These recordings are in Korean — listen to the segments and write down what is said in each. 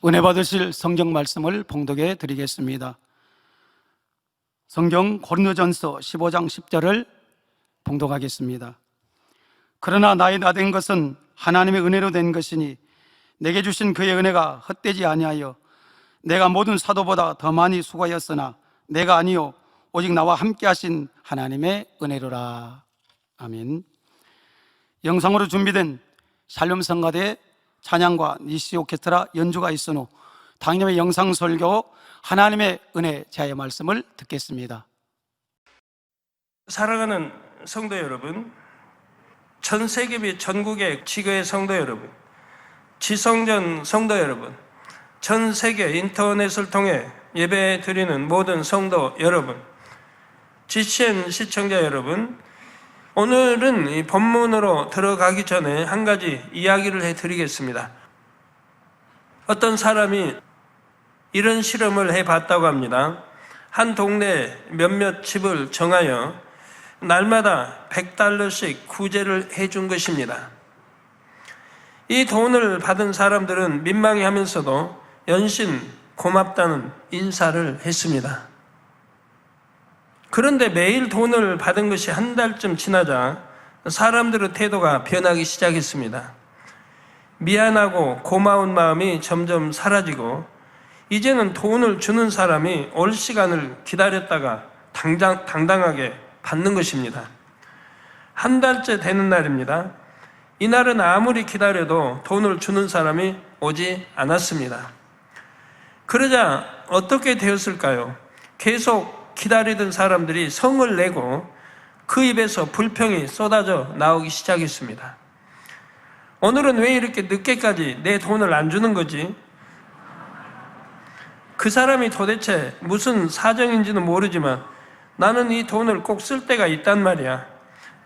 은혜 받으실 성경 말씀을 봉독해 드리겠습니다. 성경 고린도전서 15장 10절을 봉독하겠습니다. 그러나 나의 나 된 것은 하나님의 은혜로 된 것이니 내게 주신 그의 은혜가 헛되지 아니하여 내가 모든 사도보다 더 많이 수고하였으나 내가 아니요 오직 나와 함께 하신 하나님의 은혜로라. 아멘. 영상으로 준비된 샬롬 성가대 찬양과 니시 오케스트라 연주가 있은 후 당념의 영상 설교 하나님의 은혜 제의 말씀을 듣겠습니다. 사랑하는 성도 여러분, 전 세계 및 전국의 지교회 성도 여러분, 지성전 성도 여러분, 전 세계 인터넷을 통해 예배 드리는 모든 성도 여러분, GCN 시청자 여러분, 오늘은 이 본문으로 들어가기 전에 한 가지 이야기를 해드리겠습니다. 어떤 사람이 이런 실험을 해봤다고 합니다. 한 동네에 몇몇 집을 정하여 날마다 $100씩 구제를 해준 것입니다. 이 돈을 받은 사람들은 민망해하면서도 연신 고맙다는 인사를 했습니다. 그런데 매일 돈을 받은 것이 한 달쯤 지나자 사람들의 태도가 변하기 시작했습니다. 미안하고 고마운 마음이 점점 사라지고 이제는 돈을 주는 사람이 올 시간을 기다렸다가 당당하게 받는 것입니다. 한 달째 되는 날입니다. 이날은 아무리 기다려도 돈을 주는 사람이 오지 않았습니다. 그러자 어떻게 되었을까요? 계속 기다리던 사람들이 성을 내고 그 입에서 불평이 쏟아져 나오기 시작했습니다. 오늘은 왜 이렇게 늦게까지 내 돈을 안 주는 거지? 그 사람이 도대체 무슨 사정인지는 모르지만 나는 이 돈을 꼭 쓸 때가 있단 말이야.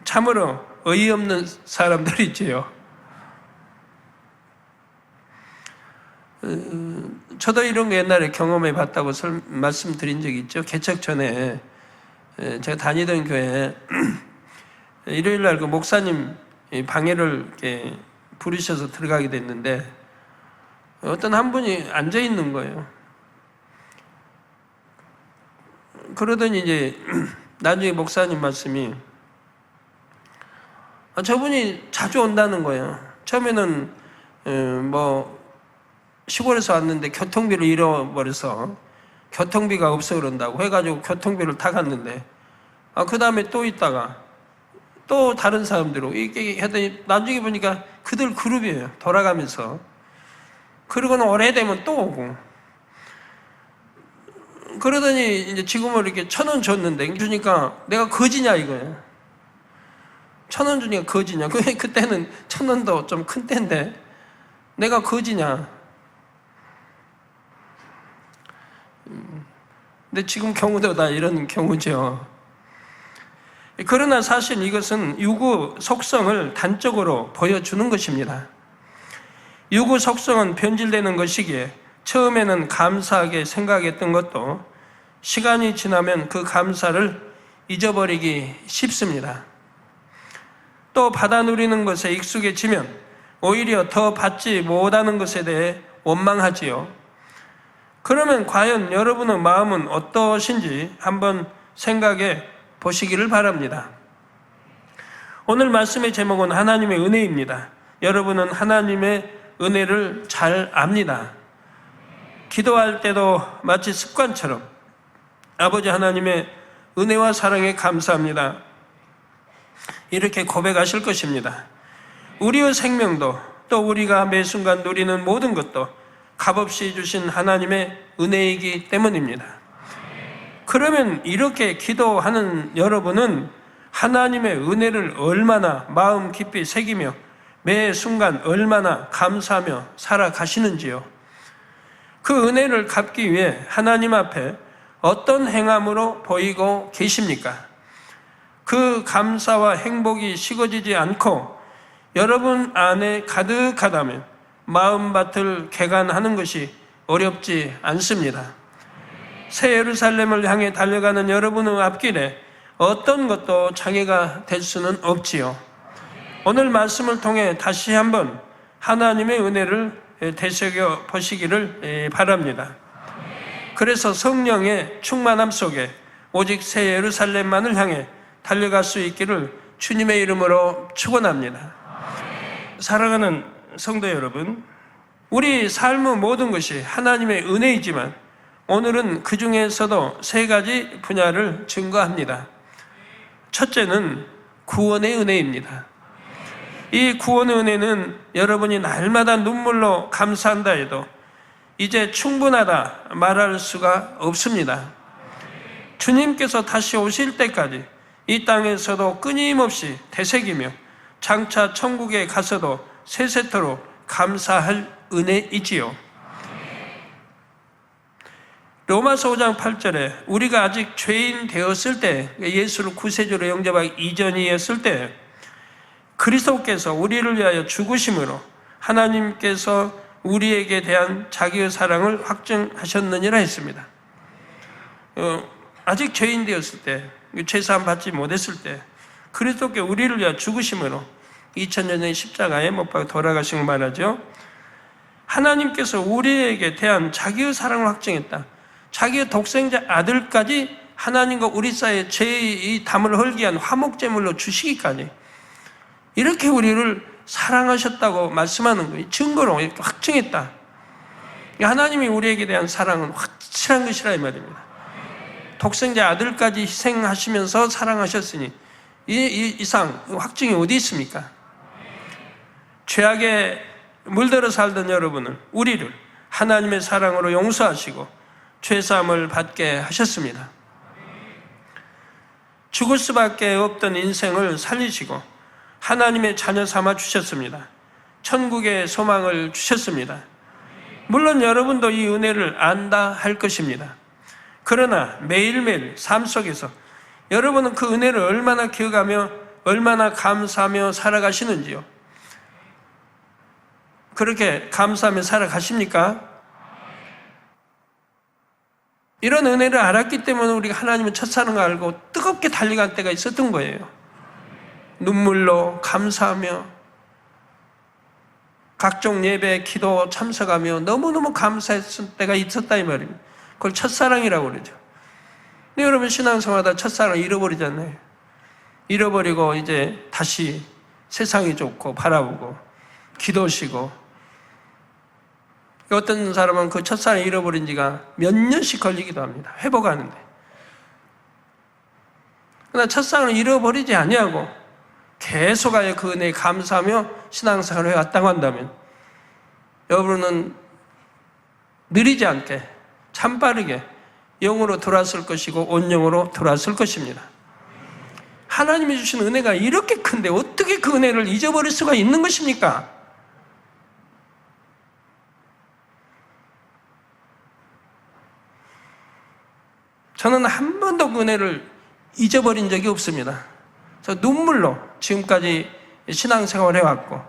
참으로 어이없는 사람들이지요. 저도 이런 거 옛날에 경험해 봤다고 말씀드린 적이 있죠. 개척 전에 제가 다니던 교회에 일요일 날 그 목사님 방해를 이렇게 부르셔서 들어가게 됐는데 어떤 한 분이 앉아 있는 거예요. 그러더니 이제 나중에 목사님 말씀이 저분이 자주 온다는 거예요. 처음에는 시골에서 왔는데 교통비를 잃어버려서 교통비가 없어 그런다고 해가지고 교통비를 타갔는데 그 다음에 또 있다가 또 다른 사람들로 이렇게 하더니 나중에 보니까 그들 그룹이에요. 돌아가면서. 그러고는 오래되면 또 오고. 그러더니 이제 지금은 이렇게 1,000원 줬는데 주니까 내가 거지냐 이거예요. 1,000원 주니까 거지냐. 그때는 1,000원도 좀 큰 때인데 내가 거지냐. 근데 지금 경우도 다 이런 경우죠. 그러나 사실 이것은 유구 속성을 단적으로 보여주는 것입니다. 유구 속성은 변질되는 것이기에 처음에는 감사하게 생각했던 것도 시간이 지나면 그 감사를 잊어버리기 쉽습니다. 또 받아 누리는 것에 익숙해지면 오히려 더 받지 못하는 것에 대해 원망하지요. 그러면 과연 여러분의 마음은 어떠신지 한번 생각해 보시기를 바랍니다. 오늘 말씀의 제목은 하나님의 은혜입니다. 여러분은 하나님의 은혜를 잘 압니다. 기도할 때도 마치 습관처럼 아버지 하나님의 은혜와 사랑에 감사합니다. 이렇게 고백하실 것입니다. 우리의 생명도 또 우리가 매 순간 누리는 모든 것도 값없이 주신 하나님의 은혜이기 때문입니다. 그러면 이렇게 기도하는 여러분은 하나님의 은혜를 얼마나 마음 깊이 새기며 매 순간 얼마나 감사하며 살아가시는지요. 그 은혜를 갚기 위해 하나님 앞에 어떤 행함으로 보이고 계십니까? 그 감사와 행복이 식어지지 않고 여러분 안에 가득하다면 마음밭을 개간하는 것이 어렵지 않습니다. 새 예루살렘을 향해 달려가는 여러분의 앞길에 어떤 것도 장애가 될 수는 없지요. 오늘 말씀을 통해 다시 한번 하나님의 은혜를 되새겨 보시기를 바랍니다. 그래서 성령의 충만함 속에 오직 새 예루살렘만을 향해 달려갈 수 있기를 주님의 이름으로 축원합니다. 사랑하는 성도 여러분, 우리 삶의 모든 것이 하나님의 은혜이지만 오늘은 그 중에서도 세 가지 분야를 증거합니다. 첫째는 구원의 은혜입니다. 이 구원의 은혜는 여러분이 날마다 눈물로 감사한다 해도 이제 충분하다 말할 수가 없습니다. 주님께서 다시 오실 때까지 이 땅에서도 끊임없이 되새기며 장차 천국에 가서도 세세토록 감사할 은혜이지요. 로마서 5장 8절에 우리가 아직 죄인 되었을 때, 예수를 구세주로 영접하기 이전이었을 때 그리스도께서 우리를 위하여 죽으심으로 하나님께서 우리에게 대한 자기의 사랑을 확증하셨느니라 했습니다. 아직 죄인 되었을 때, 죄사함 받지 못했을 때 그리스도께 우리를 위하여 죽으심으로 2000년의 십자가에 못 박아 돌아가신 걸 말하죠. 하나님께서 우리에게 대한 자기의 사랑을 확증했다. 자기의 독생자 아들까지 하나님과 우리 사이에 죄의 담을 헐게 한 화목제물로 주시기까지 이렇게 우리를 사랑하셨다고 말씀하는 거예요. 증거로 이렇게 확증했다. 하나님이 우리에게 대한 사랑은 확실한 것이라 이 말입니다. 독생자 아들까지 희생하시면서 사랑하셨으니 이 이상 확증이 어디 있습니까? 죄악에 물들어 살던 여러분은 우리를 하나님의 사랑으로 용서하시고 죄사함을 받게 하셨습니다. 죽을 수밖에 없던 인생을 살리시고 하나님의 자녀 삼아 주셨습니다. 천국의 소망을 주셨습니다. 물론 여러분도 이 은혜를 안다 할 것입니다. 그러나 매일매일 삶 속에서 여러분은 그 은혜를 얼마나 기억하며 얼마나 감사하며 살아가시는지요? 그렇게 감사하며 살아가십니까? 이런 은혜를 알았기 때문에 우리가 하나님의 첫사랑을 알고 뜨겁게 달려간 때가 있었던 거예요. 눈물로 감사하며 각종 예배, 기도 참석하며 너무너무 감사했을 때가 있었다 이 말입니다. 그걸 첫사랑이라고 그러죠. 근데 여러분 신앙생활하다 첫사랑 잃어버리잖아요. 잃어버리고 이제 다시 세상이 좋고 바라보고 기도시고 어떤 사람은 그 첫사랑 잃어버린 지가 몇 년씩 걸리기도 합니다. 회복하는데. 그러나 첫사랑을 잃어버리지 아니하고 계속하여 그 은혜에 감사하며 신앙생활을 해왔다고 한다면 여러분은 느리지 않게 참 빠르게 영으로 돌아설 것이고 온영으로 돌아설 것입니다. 하나님이 주신 은혜가 이렇게 큰데 어떻게 그 은혜를 잊어버릴 수가 있는 것입니까? 저는 한 번도 그 은혜를 잊어버린 적이 없습니다. 저 눈물로 지금까지 신앙생활을 해왔고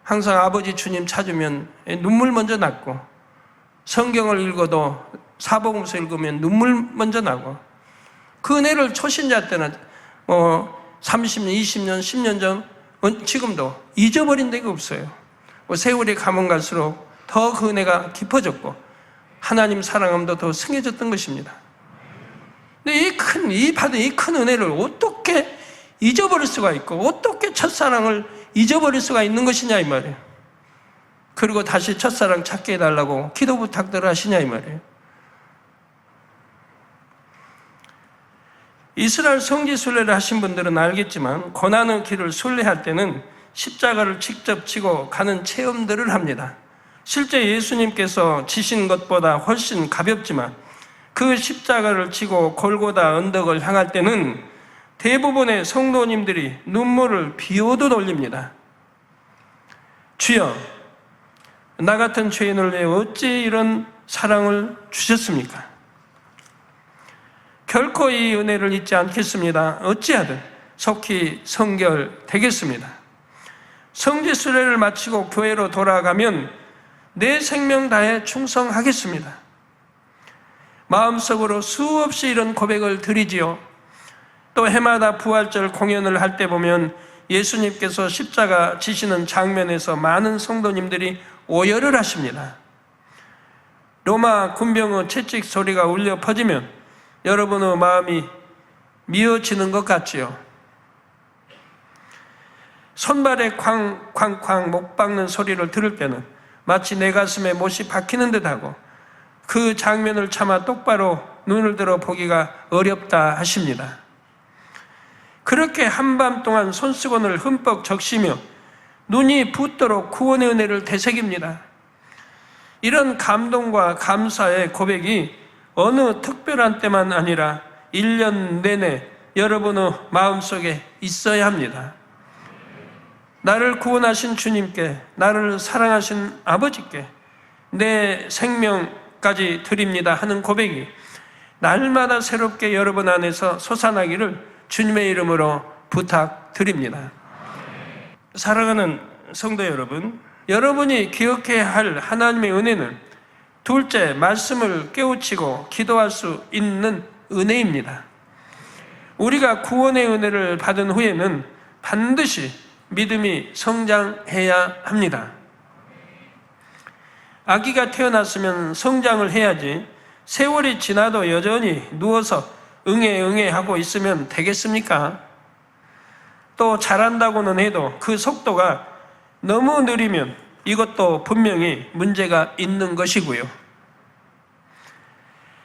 항상 아버지 주님 찾으면 눈물 먼저 났고 성경을 읽어도 사복음서 읽으면 눈물 먼저 나고 그 은혜를 초신자 때는 30년, 20년, 10년 전 지금도 잊어버린 적이 없어요. 세월이 가면 갈수록 더 그 은혜가 깊어졌고 하나님 사랑함도 더 승해졌던 것입니다. 근데 받은 이 큰 은혜를 어떻게 잊어버릴 수가 있고 어떻게 첫사랑을 잊어버릴 수가 있는 것이냐 이 말이에요. 그리고 다시 첫사랑 찾게 해달라고 기도 부탁들을 하시냐 이 말이에요. 이스라엘 성지 순례를 하신 분들은 알겠지만 고난의 길을 순례할 때는 십자가를 직접 지고 가는 체험들을 합니다. 실제 예수님께서 지신 것보다 훨씬 가볍지만 그 십자가를 지고 골고다 언덕을 향할 때는 대부분의 성도님들이 눈물을 비오듯 흘립니다. 주여, 나 같은 죄인을 위해 어찌 이런 사랑을 주셨습니까? 결코 이 은혜를 잊지 않겠습니다. 어찌하든 속히 성결되겠습니다. 성지 순례를 마치고 교회로 돌아가면 내 생명 다해 충성하겠습니다. 마음속으로 수없이 이런 고백을 드리지요. 또 해마다 부활절 공연을 할 때 보면 예수님께서 십자가 지시는 장면에서 많은 성도님들이 오열을 하십니다. 로마 군병의 채찍 소리가 울려 퍼지면 여러분의 마음이 미어지는 것 같지요. 손발에 쾅쾅쾅 못 박는 소리를 들을 때는 마치 내 가슴에 못이 박히는 듯하고 그 장면을 차마 똑바로 눈을 들어 보기가 어렵다 하십니다. 그렇게 한밤 동안 손수건을 흠뻑 적시며 눈이 붓도록 구원의 은혜를 되새깁니다. 이런 감동과 감사의 고백이 어느 특별한 때만 아니라 1년 내내 여러분의 마음속에 있어야 합니다. 나를 구원하신 주님께, 나를 사랑하신 아버지께 내 생명까지 드립니다 하는 고백이 날마다 새롭게 여러분 안에서 솟아나기를 주님의 이름으로 부탁드립니다. 사랑하는 성도 여러분, 여러분이 기억해야 할 하나님의 은혜는 둘째, 말씀을 깨우치고 기도할 수 있는 은혜입니다. 우리가 구원의 은혜를 받은 후에는 반드시 믿음이 성장해야 합니다. 아기가 태어났으면 성장을 해야지 세월이 지나도 여전히 누워서 응애 하고 있으면 되겠습니까? 또 자란다고는 해도 그 속도가 너무 느리면 이것도 분명히 문제가 있는 것이고요.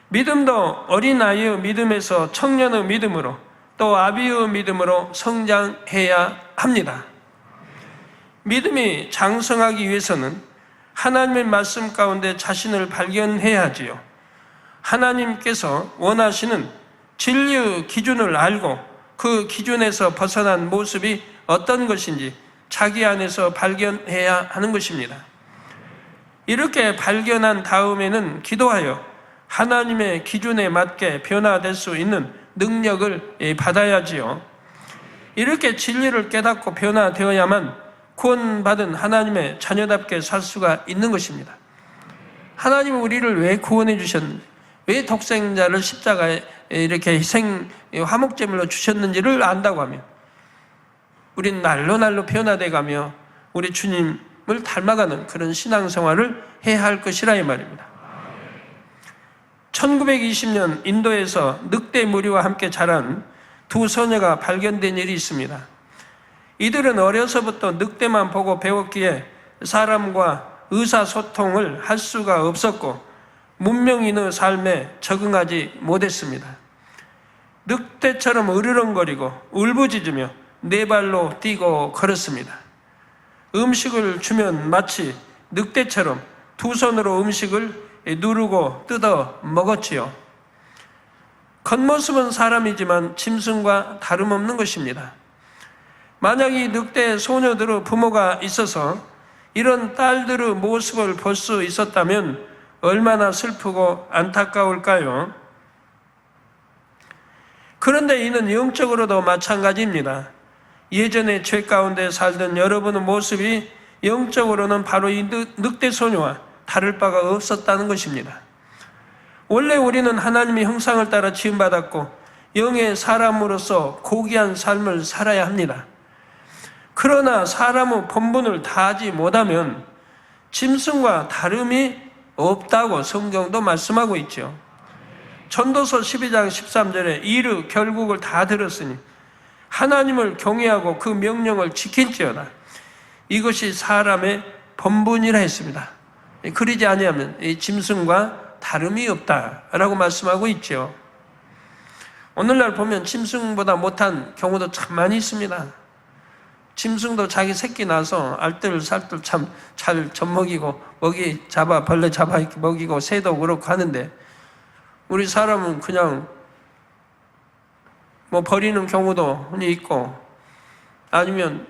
믿음도 어린아이의 믿음에서 청년의 믿음으로 또 아비의 믿음으로 성장해야 합니다. 믿음이 장성하기 위해서는 하나님의 말씀 가운데 자신을 발견해야 하지요. 하나님께서 원하시는 진리의 기준을 알고 그 기준에서 벗어난 모습이 어떤 것인지 자기 안에서 발견해야 하는 것입니다. 이렇게 발견한 다음에는 기도하여 하나님의 기준에 맞게 변화될 수 있는 능력을 받아야지요. 이렇게 진리를 깨닫고 변화되어야만 구원받은 하나님의 자녀답게 살 수가 있는 것입니다. 하나님은 우리를 왜 구원해 주셨는지, 왜 독생자를 십자가에 이렇게 희생 화목제물로 주셨는지를 안다고 하면 우린 날로 변화돼 가며 우리 주님을 닮아가는 그런 신앙생활을 해야 할 것이라 이 말입니다. 1920년 인도에서 늑대 무리와 함께 자란 두 소녀가 발견된 일이 있습니다. 이들은 어려서부터 늑대만 보고 배웠기에 사람과 의사소통을 할 수가 없었고 문명인의 삶에 적응하지 못했습니다. 늑대처럼 으르렁거리고 울부짖으며 네 발로 뛰고 걸었습니다. 음식을 주면 마치 늑대처럼 두 손으로 음식을 누르고 뜯어 먹었지요. 겉모습은 사람이지만 짐승과 다름없는 것입니다. 만약 이 늑대 소녀들의 부모가 있어서 이런 딸들의 모습을 볼 수 있었다면 얼마나 슬프고 안타까울까요? 그런데 이는 영적으로도 마찬가지입니다. 예전에 죄 가운데 살던 여러분의 모습이 영적으로는 바로 이 늑대 소녀와 다를 바가 없었다는 것입니다. 원래 우리는 하나님의 형상을 따라 지음받았고 영의 사람으로서 고귀한 삶을 살아야 합니다. 그러나 사람의 본분을 다하지 못하면 짐승과 다름이 없다고 성경도 말씀하고 있죠. 전도서 12장 13절에 이르 결국을 다 들었으니 하나님을 경외하고 그 명령을 지킬지어다. 이것이 사람의 본분이라 했습니다. 그러지 아니하면 이 짐승과 다름이 없다라고 말씀하고 있죠. 오늘날 보면 짐승보다 못한 경우도 참 많이 있습니다. 짐승도 자기 새끼 나서 알뜰살뜰 참 잘 젖먹이고 먹이 잡아 벌레 잡아 이렇게 먹이고 새도 그렇고 하는데 우리 사람은 그냥 뭐 버리는 경우도 흔히 있고 아니면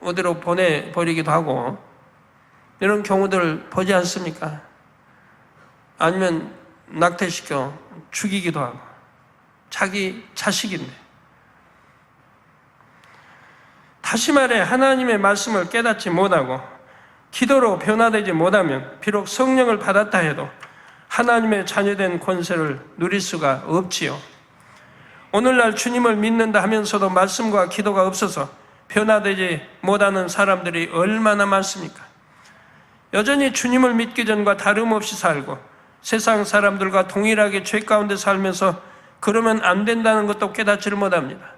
어디로 보내버리기도 하고 이런 경우들 보지 않습니까? 아니면 낙태시켜 죽이기도 하고 자기 자식인데 다시 말해 하나님의 말씀을 깨닫지 못하고 기도로 변화되지 못하면 비록 성령을 받았다 해도 하나님의 자녀된 권세를 누릴 수가 없지요. 오늘날 주님을 믿는다 하면서도 말씀과 기도가 없어서 변화되지 못하는 사람들이 얼마나 많습니까? 여전히 주님을 믿기 전과 다름없이 살고 세상 사람들과 동일하게 죄 가운데 살면서 그러면 안 된다는 것도 깨닫지를 못합니다.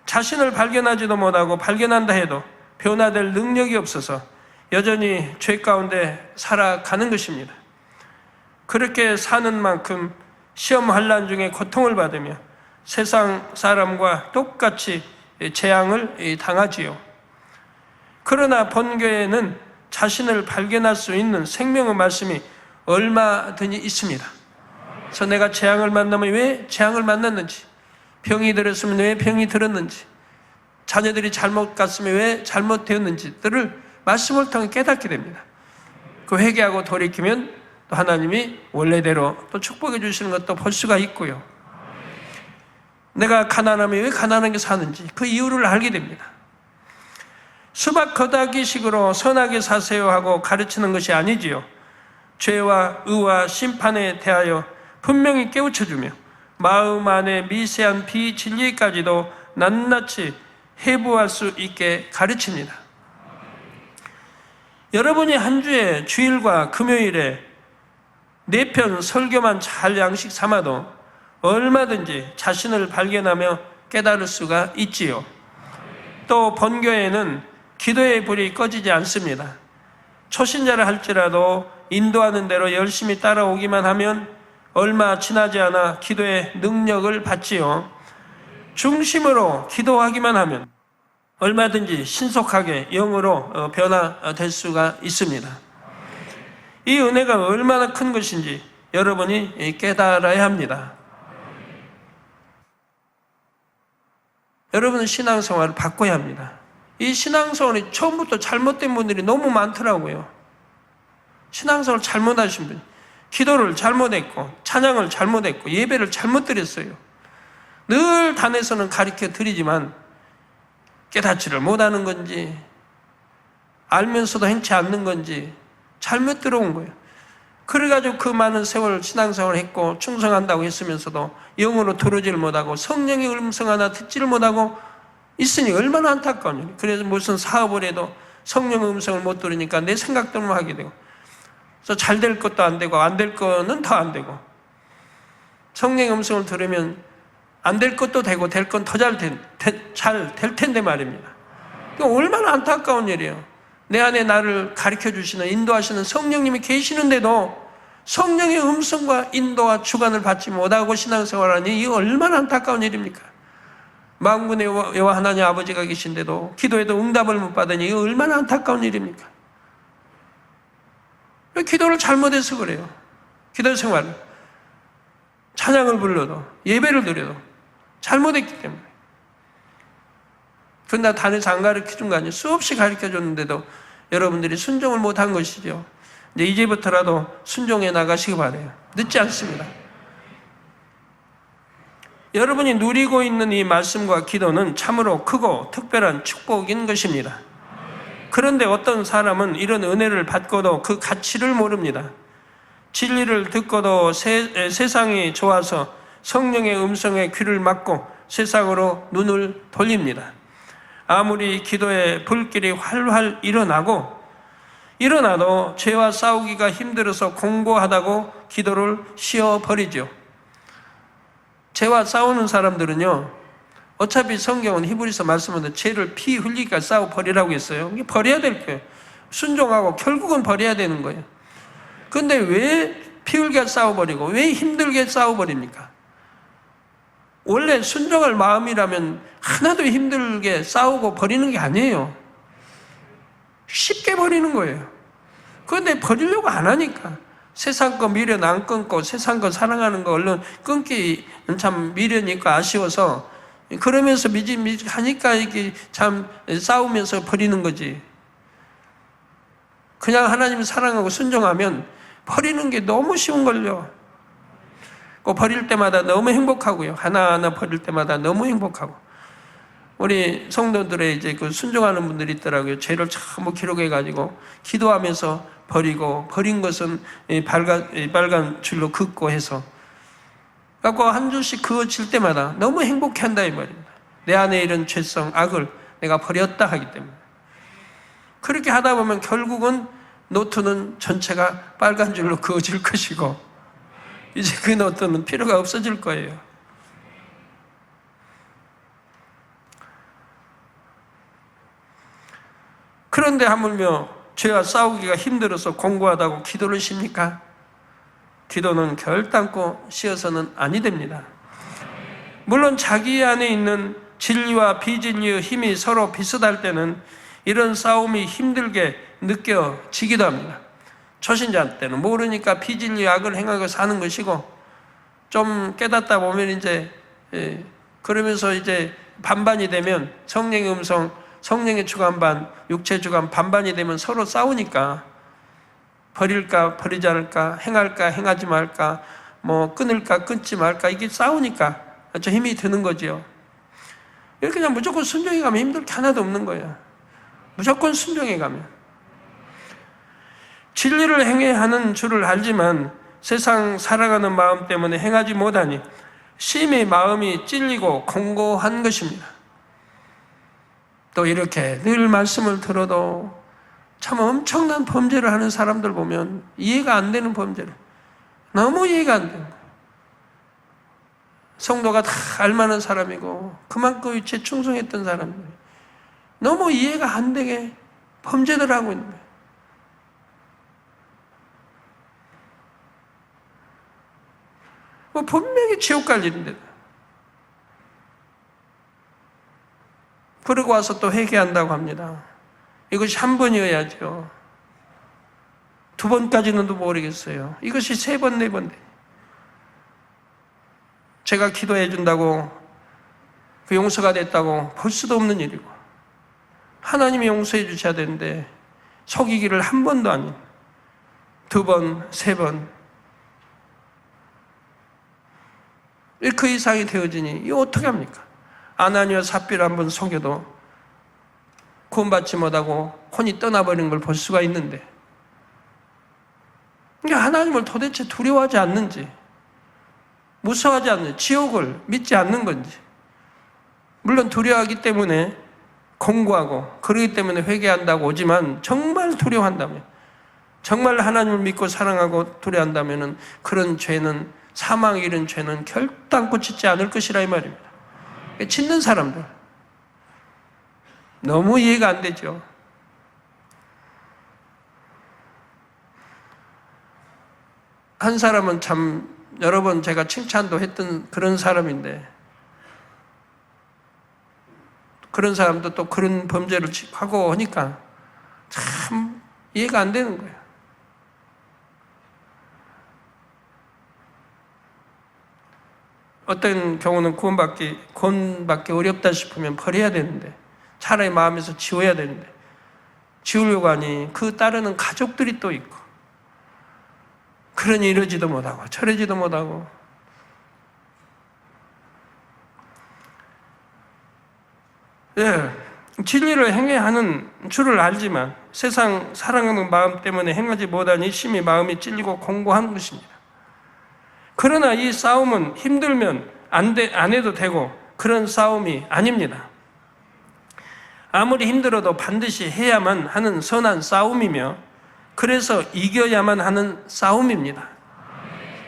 자신을 발견하지도 못하고 발견한다 해도 변화될 능력이 없어서 여전히 죄 가운데 살아가는 것입니다. 그렇게 사는 만큼 시험 환난 중에 고통을 받으며 세상 사람과 똑같이 재앙을 당하지요. 그러나 본교에는 자신을 발견할 수 있는 생명의 말씀이 얼마든지 있습니다. 그래서 내가 재앙을 만나면 왜 재앙을 만났는지, 병이 들었으면 왜 병이 들었는지, 자녀들이 잘못 갔으면 왜 잘못되었는지들을 말씀을 통해 깨닫게 됩니다. 그 회개하고 돌이키면 또 하나님이 원래대로 또 축복해 주시는 것도 볼 수가 있고요. 내가 가난하면 왜 가난하게 사는지 그 이유를 알게 됩니다. 수박 겉핥기식으로 선하게 사세요 하고 가르치는 것이 아니지요. 죄와 의와 심판에 대하여 분명히 깨우쳐주며 마음 안에 미세한 비진리까지도 낱낱이 해부할 수 있게 가르칩니다. 여러분이 한 주에 주일과 금요일에 4편 설교만 잘 양식 삼아도 얼마든지 자신을 발견하며 깨달을 수가 있지요. 또 본교회는 기도의 불이 꺼지지 않습니다. 초신자를 할지라도 인도하는 대로 열심히 따라오기만 하면 얼마 지나지 않아 기도의 능력을 받지요. 중심으로 기도하기만 하면 얼마든지 신속하게 영으로 변화될 수가 있습니다. 이 은혜가 얼마나 큰 것인지 여러분이 깨달아야 합니다. 여러분은 신앙생활을 바꿔야 합니다. 이 신앙생활이 처음부터 잘못된 분들이 너무 많더라고요. 신앙생활을 잘못하신 분, 기도를 잘못했고 찬양을 잘못했고 예배를 잘못 드렸어요. 늘 단에서는 가르쳐 드리지만 깨닫지를 못하는 건지 알면서도 행치 않는 건지 잘못 들어온 거예요. 그래가지고 그 많은 세월 신앙생활을 했고 충성한다고 했으면서도 영으로 들어오지를 못하고 성령의 음성 하나 듣지를 못하고 있으니 얼마나 안타까운 일이에요. 그래서 무슨 사업을 해도 성령의 음성을 못 들으니까 내 생각대로만 하게 되고, 그래서 잘 될 것도 안 되고 안 될 거는 더 안 되고, 성령의 음성을 들으면 안 될 것도 되고 될 건 더 잘 될 텐데 말입니다. 얼마나 안타까운 일이에요. 내 안에 나를 가르쳐 주시는 인도하시는 성령님이 계시는데도 성령의 음성과 인도와 주관을 받지 못하고 신앙생활하니 이거 얼마나 안타까운 일입니까? 만군의 여호와 하나님 아버지가 계신데도 기도해도 응답을 못 받으니 이거 얼마나 안타까운 일입니까? 기도를 잘못해서 그래요. 기도 생활, 찬양을 불러도 예배를 드려도 잘못했기 때문에. 그런데 단에서 안 가르쳐준 거 아니에요. 수없이 가르쳐줬는데도 여러분들이 순종을 못한 것이죠. 이제부터라도 순종해 나가시기 바라요. 늦지 않습니다. 여러분이 누리고 있는 이 말씀과 기도는 참으로 크고 특별한 축복인 것입니다. 그런데 어떤 사람은 이런 은혜를 받고도 그 가치를 모릅니다. 진리를 듣고도 세상이 좋아서 성령의 음성에 귀를 막고 세상으로 눈을 돌립니다. 아무리 기도에 불길이 활활 일어나도 죄와 싸우기가 힘들어서 공고하다고 기도를 쉬어버리죠. 죄와 싸우는 사람들은요, 어차피 성경은 히브리서 말씀하는데 죄를 피 흘리기까지 싸워버리라고 했어요. 이게 버려야 될 거예요. 순종하고 결국은 버려야 되는 거예요. 그런데 왜 피 흘게 싸워버리고 왜 힘들게 싸워버립니까? 원래 순종할 마음이라면 하나도 힘들게 싸우고 버리는 게 아니에요. 쉽게 버리는 거예요. 그런데 버리려고 안 하니까 세상 거 미련 안 끊고 세상 거 사랑하는 거 얼른 끊기 참 미련이니까 아쉬워서 그러면서 하니까 이게 참 싸우면서 버리는 거지. 그냥 하나님을 사랑하고 순종하면 버리는 게 너무 쉬운 걸요. 버릴 때마다 너무 행복하고요. 하나하나 버릴 때마다 너무 행복하고. 우리 성도들의 이제 그 순종하는 분들이 있더라고요. 죄를 전부 기록해가지고 기도하면서 버리고, 버린 것은 빨간 줄로 긋고 해서. 갖고 한 줄씩 그어질 때마다 너무 행복해 한다 이 말입니다. 내 안에 이런 죄성, 악을 내가 버렸다 하기 때문에. 그렇게 하다 보면 결국은 노트는 전체가 빨간 줄로 그어질 것이고 이제 그 노트는 필요가 없어질 거예요. 그런데 하물며 죄와 싸우기가 힘들어서 공고하다고 기도를 쉽니까? 기도는 결단코 쉬어서는 아니 됩니다. 물론 자기 안에 있는 진리와 비진리의 힘이 서로 비슷할 때는 이런 싸움이 힘들게 느껴지기도 합니다. 초신자 때는 모르니까 비진리 악을 행하고 사는 것이고, 좀 깨닫다 보면 이제 그러면서 이제 반반이 되면 성령의 음성, 성령의 주관 반, 육체 주관 반반이 되면 서로 싸우니까 버릴까 버리지 않을까, 행할까 행하지 말까, 뭐 끊을까 끊지 말까, 이게 싸우니까 좀 힘이 드는 거죠. 이렇게 그냥 무조건 순종해 가면 힘들 게 하나도 없는 거예요. 무조건 순종해 가면. 진리를 행해야 하는 줄을 알지만 세상 살아가는 마음 때문에 행하지 못하니 심히 마음이 찔리고 공고한 것입니다. 또 이렇게 늘 말씀을 들어도 참 엄청난 범죄를 하는 사람들 보면 이해가 안 되는 범죄를, 너무 이해가 안 되는 거예요. 성도가 다 알만한 사람이고 그만큼 위치에 충성했던 사람들이 너무 이해가 안 되게 범죄를 하고 있는 거예요. 뭐 분명히 지옥 갈 일인데, 그러고 와서 또 회개한다고 합니다. 이것이 한 번이어야죠. 두 번까지는 모르겠어요. 이것이 세 번, 네 번. 제가 기도해 준다고 그 용서가 됐다고 볼 수도 없는 일이고, 하나님이 용서해 주셔야 되는데 속이기를 한 번도 아닌 두 번, 세 번, 그 이상이 되어지니 이거 어떻게 합니까? 아나니와 삽비를 한 번 속여도 구원받지 못하고 혼이 떠나버리는 걸 볼 수가 있는데, 그러니까 하나님을 도대체 두려워하지 않는지, 무서워하지 않는지, 지옥을 믿지 않는 건지. 물론 두려워하기 때문에 공고하고 그러기 때문에 회개한다고 오지만, 정말 두려워한다면, 정말 하나님을 믿고 사랑하고 두려워한다면 그런 죄는, 사망에 이른 죄는 결단코 짓지 않을 것이라 이 말입니다. 짓는 사람들 너무 이해가 안 되죠. 한 사람은 참 여러 번 제가 칭찬도 했던 그런 사람인데, 그런 사람도 또 그런 범죄를 하고 하니까 참 이해가 안 되는 거예요. 어떤 경우는 구원받기 어렵다 싶으면 버려야 되는데, 차라리 마음에서 지워야 되는데, 지우려고 하니 그 따르는 가족들이 또 있고, 그러니 이러지도 못하고 저러지도 못하고. 진리를 행해야 하는 줄을 알지만 세상 사랑하는 마음 때문에 행하지 못하니 심히 마음이 찔리고 공고한 것입니다. 그러나 이 싸움은 힘들면 안 해도 되고 그런 싸움이 아닙니다. 아무리 힘들어도 반드시 해야만 하는 선한 싸움이며, 그래서 이겨야만 하는 싸움입니다.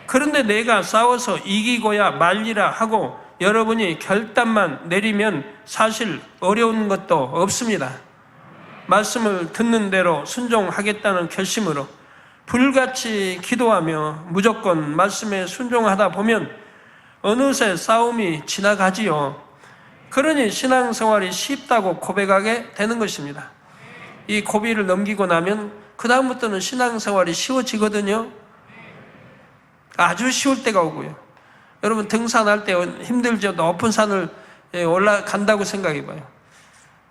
그런데 내가 싸워서 이기고야 말리라 하고 여러분이 결단만 내리면 사실 어려운 것도 없습니다. 말씀을 듣는 대로 순종하겠다는 결심으로 불같이 기도하며 무조건 말씀에 순종하다 보면 어느새 싸움이 지나가지요. 그러니 신앙생활이 쉽다고 고백하게 되는 것입니다. 이 고비를 넘기고 나면 그 다음부터는 신앙생활이 쉬워지거든요. 아주 쉬울 때가 오고요. 여러분 등산할 때 힘들죠. 높은 산을 올라간다고 생각해봐요.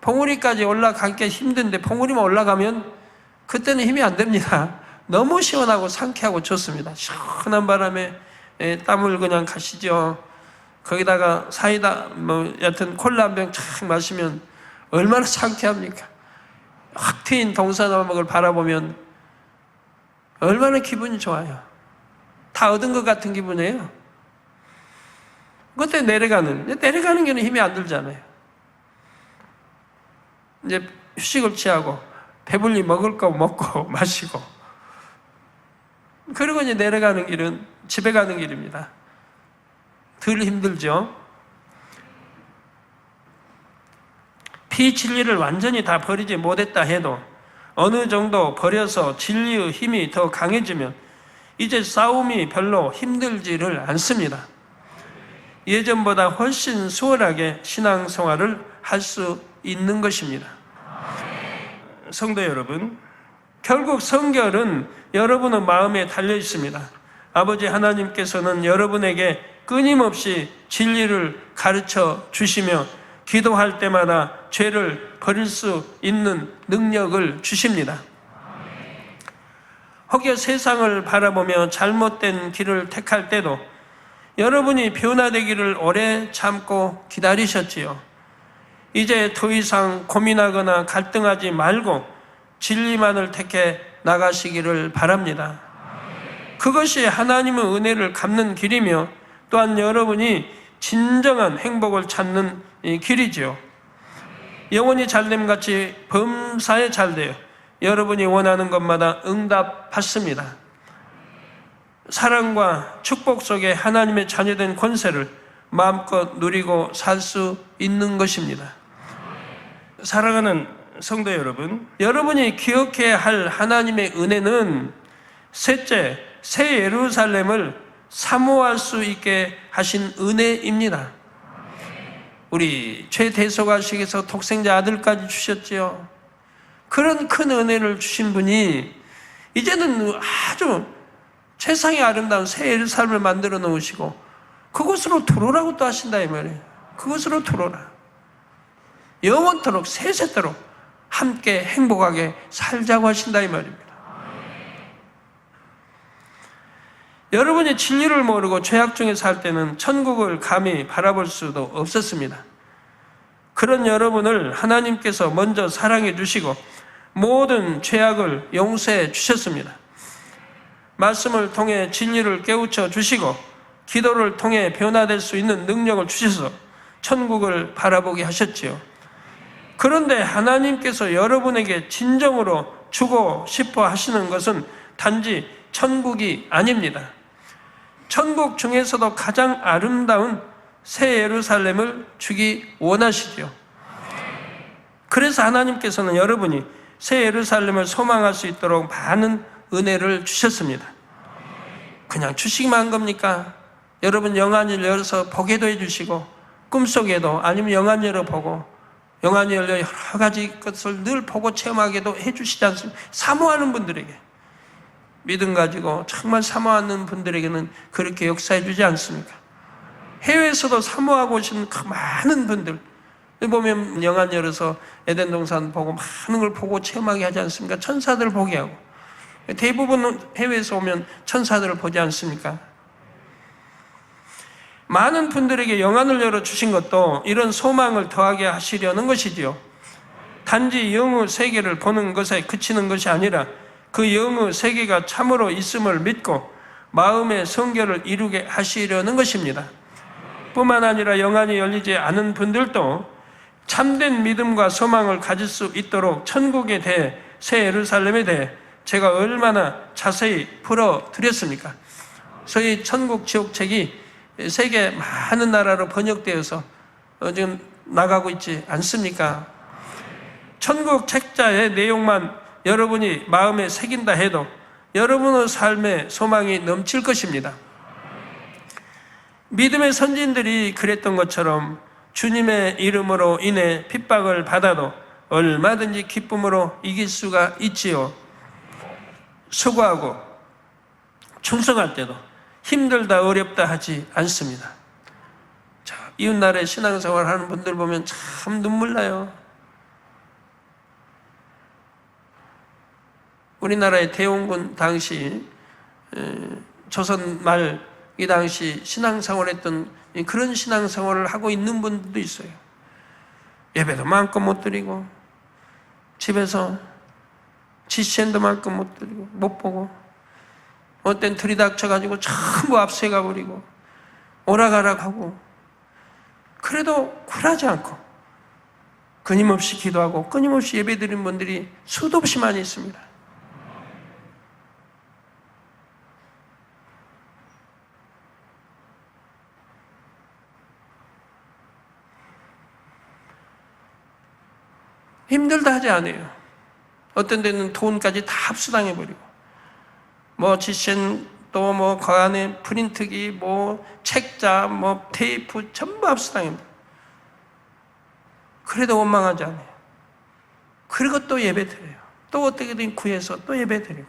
봉우리까지 올라가기 힘든데 봉우리만 올라가면 그때는 힘이 안 됩니다. 너무 시원하고 상쾌하고 좋습니다. 시원한 바람에 땀을 그냥 가시죠. 거기다가 사이다 여튼 콜라 한 병 착 마시면 얼마나 상쾌합니까? 확 트인 동서남북을 바라보면 얼마나 기분이 좋아요. 다 얻은 것 같은 기분이에요. 그때 내려가는 게는 힘이 안 들잖아요. 이제 휴식을 취하고 배불리 먹을 거 먹고 마시고, 그리고 이제 내려가는 길은 집에 가는 길입니다. 덜 힘들죠? 피진리를 완전히 다 버리지 못했다 해도 어느 정도 버려서 진리의 힘이 더 강해지면 이제 싸움이 별로 힘들지를 않습니다. 예전보다 훨씬 수월하게 신앙생활을 할 수 있는 것입니다. 성도 여러분, 결국 성결은 여러분의 마음에 달려 있습니다. 아버지 하나님께서는 여러분에게 끊임없이 진리를 가르쳐 주시며 기도할 때마다 죄를 버릴 수 있는 능력을 주십니다. 혹여 세상을 바라보며 잘못된 길을 택할 때도 여러분이 변화되기를 오래 참고 기다리셨지요. 이제 더 이상 고민하거나 갈등하지 말고 진리만을 택해 나가시기를 바랍니다. 그것이 하나님의 은혜를 갚는 길이며 또한 여러분이 진정한 행복을 찾는 길이지요. 영혼이 잘됨 같이 범사에 잘되어 여러분이 원하는 것마다 응답받습니다. 사랑과 축복 속에 하나님의 자녀된 권세를 마음껏 누리고 살 수 있는 것입니다. 사랑하는 성도 여러분, 여러분이 기억해야 할 하나님의 은혜는 셋째, 새 예루살렘을 사모할 수 있게 하신 은혜입니다. 우리 최대소가식에서 독생자 아들까지 주셨지요. 그런 큰 은혜를 주신 분이 이제는 아주 세상에 아름다운 새 예루살렘을 만들어 놓으시고 그곳으로 들어오라고 또 하신다 이 말이에요. 그곳으로 들어오라. 영원토록 세세토록 함께 행복하게 살자고 하신다 이 말입니다. 여러분이 진리를 모르고 죄악 중에 살 때는 천국을 감히 바라볼 수도 없었습니다. 그런 여러분을 하나님께서 먼저 사랑해 주시고 모든 죄악을 용서해 주셨습니다. 말씀을 통해 진리를 깨우쳐 주시고 기도를 통해 변화될 수 있는 능력을 주셔서 천국을 바라보게 하셨지요. 그런데 하나님께서 여러분에게 진정으로 주고 싶어 하시는 것은 단지 천국이 아닙니다. 천국 중에서도 가장 아름다운 새 예루살렘을 주기 원하시죠. 그래서 하나님께서는 여러분이 새 예루살렘을 소망할 수 있도록 많은 은혜를 주셨습니다. 그냥 주시기만 한 겁니까? 여러분 영안을 열어서 보게도 해주시고 꿈속에도 아니면 영안 열어보고 영안이 열려 여러 가지 것을 늘 보고 체험하게도 해주시지 않습니까? 사모하는 분들에게, 믿음 가지고 정말 사모하는 분들에게는 그렇게 역사해 주지 않습니까? 해외에서도 사모하고 오신 그 많은 분들 보면 영안 열어서 에덴 동산 보고 많은 걸 보고 체험하게 하지 않습니까? 천사들 보게 하고. 대부분 해외에서 오면 천사들을 보지 않습니까? 많은 분들에게 영안을 열어주신 것도 이런 소망을 더하게 하시려는 것이지요. 단지 영의 세계를 보는 것에 그치는 것이 아니라 그 영의 세계가 참으로 있음을 믿고 마음의 성결을 이루게 하시려는 것입니다. 뿐만 아니라 영안이 열리지 않은 분들도 참된 믿음과 소망을 가질 수 있도록 천국에 대해, 새 예루살렘에 대해 제가 얼마나 자세히 풀어드렸습니까? 소위 천국 지옥 책이 세계 많은 나라로 번역되어서 지금 나가고 있지 않습니까? 천국 책자의 내용만 여러분이 마음에 새긴다 해도 여러분의 삶에 소망이 넘칠 것입니다. 믿음의 선진들이 그랬던 것처럼 주님의 이름으로 인해 핍박을 받아도 얼마든지 기쁨으로 이길 수가 있지요. 수고하고 충성할 때도 힘들다 어렵다 하지 않습니다. 자, 이웃나라에 신앙생활 하는 분들 보면 참 눈물 나요. 우리나라의 대원군 당시 조선 말 이 당시 신앙생활했던 그런 신앙생활을 하고 있는 분들도 있어요. 예배도 마음껏 못 드리고 집에서 지시엔도 마음껏 못 드리고 못 보고 어떤 들이닥쳐가지고 전부 앞세 가버리고 오라가라 하고 그래도 굴하지 않고 끊임없이 기도하고 끊임없이 예배드린 분들이 수도 없이 많이 있습니다. 힘들다 하지 않아요. 어떤 데는 돈까지 다 합수당해버리고, 뭐 지신 또 뭐 그 안에 프린트기, 뭐 책자, 뭐 테이프 전부 합수당합니다. 그래도 원망하지 않아요. 그리고 또 예배드려요. 또 어떻게든 구해서 또 예배드리고,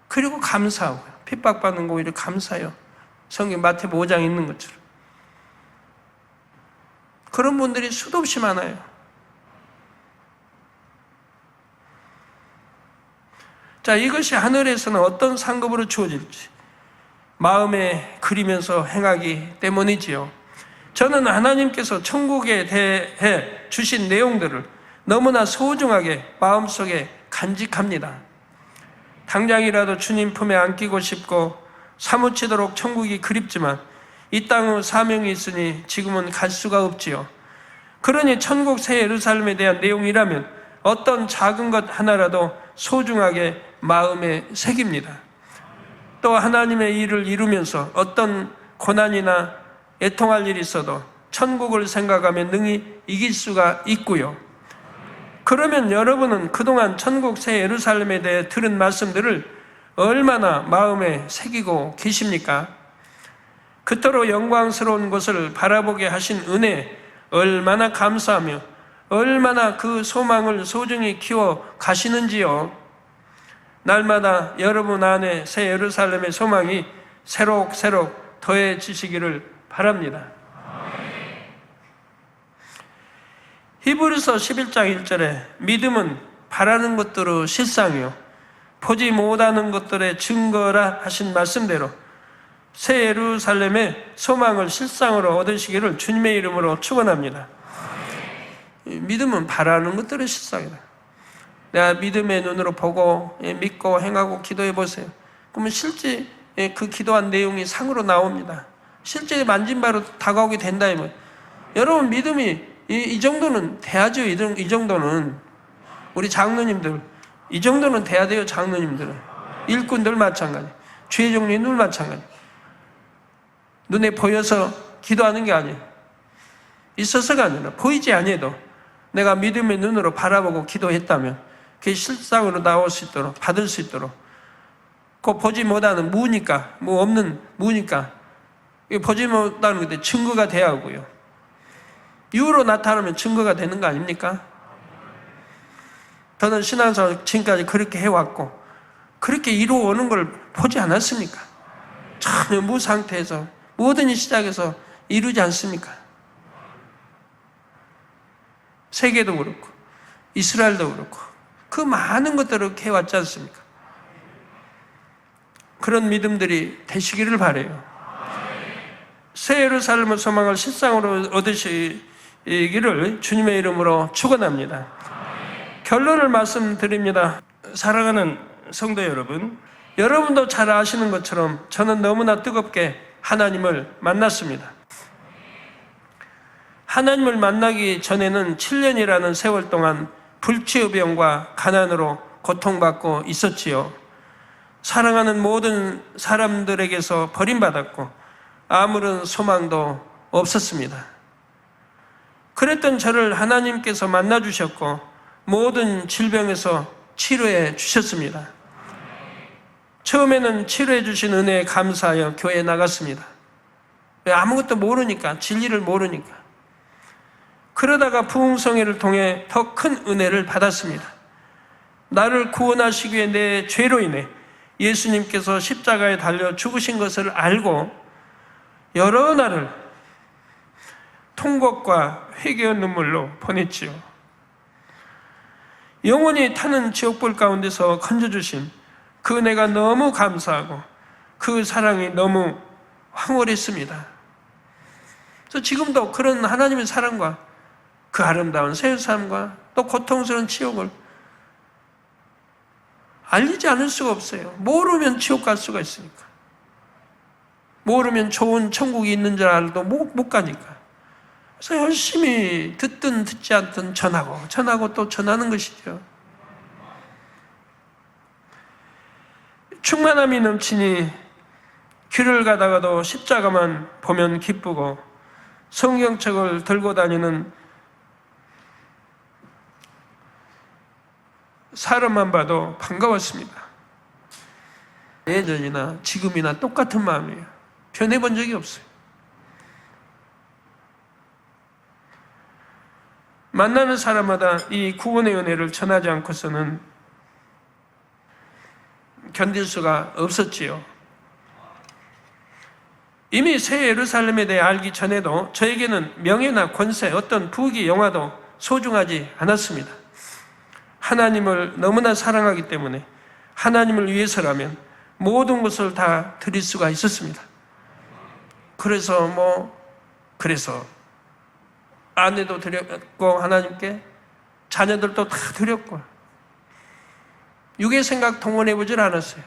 그리고 감사하고요. 핍박받는 거 오히려 감사해요. 성경 마태복음 5장에 있는 것처럼. 그런 분들이 수도 없이 많아요. 자, 이것이 하늘에서는 어떤 상급으로 주어질지 마음에 그리면서 행하기 때문이지요. 저는 하나님께서 천국에 대해 주신 내용들을 너무나 소중하게 마음속에 간직합니다. 당장이라도 주님 품에 안기고 싶고 사무치도록 천국이 그립지만 이 땅의 사명이 있으니 지금은 갈 수가 없지요. 그러니 천국 새 예루살렘에 대한 내용이라면 어떤 작은 것 하나라도 소중하게 마음에 새깁니다. 또 하나님의 일을 이루면서 어떤 고난이나 애통할 일이 있어도 천국을 생각하면 능히 이길 수가 있고요. 그러면 여러분은 그동안 천국 새 예루살렘에 대해 들은 말씀들을 얼마나 마음에 새기고 계십니까? 그토록 영광스러운 것을 바라보게 하신 은혜 얼마나 감사하며 얼마나 그 소망을 소중히 키워 가시는지요. 날마다 여러분 안에 새 예루살렘의 소망이 새록새록 더해지시기를 바랍니다. 히브리서 11장 1절에 믿음은 바라는 것들의 실상이요 보지 못하는 것들의 증거라 하신 말씀대로 새 예루살렘의 소망을 실상으로 얻으시기를 주님의 이름으로 축원합니다. 믿음은 바라는 것들의 실상이다. 내가 믿음의 눈으로 보고 믿고 행하고 기도해 보세요. 그러면 실제 그 기도한 내용이 상으로 나옵니다. 실제 만진 바로 다가오게 된다. 여러분 믿음이 이 정도는 돼야죠. 이 정도는 우리 장로님들 이 정도는 돼야 돼요. 장로님들은 일꾼들 마찬가지, 주의 종류들 마찬가지. 눈에 보여서 기도하는 게 아니에요. 있어서가 아니라 보이지 아니해도 내가 믿음의 눈으로 바라보고 기도했다면 그게 실상으로 나올 수 있도록 받을 수 있도록 그 보지 못하는 무니까 뭐 없는 무니까 보지 못하는 것들 증거가 돼야 하고요. 이유로 나타나면 증거가 되는 거 아닙니까? 저는 신앙생활 지금까지 그렇게 해왔고 그렇게 이루어오는 걸 보지 않았습니까? 전혀 무상태에서 모든 일 시작해서 이루지 않습니까? 세계도 그렇고 이스라엘도 그렇고 그 많은 것들을 이렇게 해왔지 않습니까? 그런 믿음들이 되시기를 바라요. 새 예루살렘의 소망을 실상으로 얻으시기를 주님의 이름으로 축원합니다. 결론을 말씀드립니다. 사랑하는 성도 여러분, 여러분도 잘 아시는 것처럼 저는 너무나 뜨겁게 하나님을 만났습니다. 하나님을 만나기 전에는 7년이라는 세월 동안 불치의병과 가난으로 고통받고 있었지요. 사랑하는 모든 사람들에게서 버림받았고 아무런 소망도 없었습니다. 그랬던 저를 하나님께서 만나주셨고 모든 질병에서 치료해 주셨습니다. 처음에는 치료해 주신 은혜에 감사하여 교회에 나갔습니다. 아무것도 모르니까, 진리를 모르니까. 그러다가 부흥성회를 통해 더 큰 은혜를 받았습니다. 나를 구원하시기 위해 내 죄로 인해 예수님께서 십자가에 달려 죽으신 것을 알고 여러 날을 통곡과 회개의 눈물로 보냈지요. 영원히 타는 지옥불 가운데서 건져주신 그 은혜가 너무 감사하고 그 사랑이 너무 황홀했습니다. 그래서 지금도 그런 하나님의 사랑과 그 아름다운 새 예루살렘과 또 고통스러운 지옥을 알리지 않을 수가 없어요. 모르면 지옥 갈 수가 있으니까. 모르면 좋은 천국이 있는 줄 알아도 못 가니까. 그래서 열심히 듣든 듣지 않든 전하고 또 전하는 것이죠. 충만함이 넘치니 길을 가다가도 십자가만 보면 기쁘고 성경책을 들고 다니는 사람만 봐도 반가웠습니다. 예전이나 지금이나 똑같은 마음이에요. 변해본 적이 없어요. 만나는 사람마다 이 구원의 은혜를 전하지 않고서는 견딜 수가 없었지요. 이미 새 예루살렘에 대해 알기 전에도 저에게는 명예나 권세, 어떤 부귀, 영화도 소중하지 않았습니다. 하나님을 너무나 사랑하기 때문에 하나님을 위해서라면 모든 것을 다 드릴 수가 있었습니다. 그래서 아내도 드렸고 하나님께 자녀들도 다 드렸고 육의 생각 동원해보질 않았어요.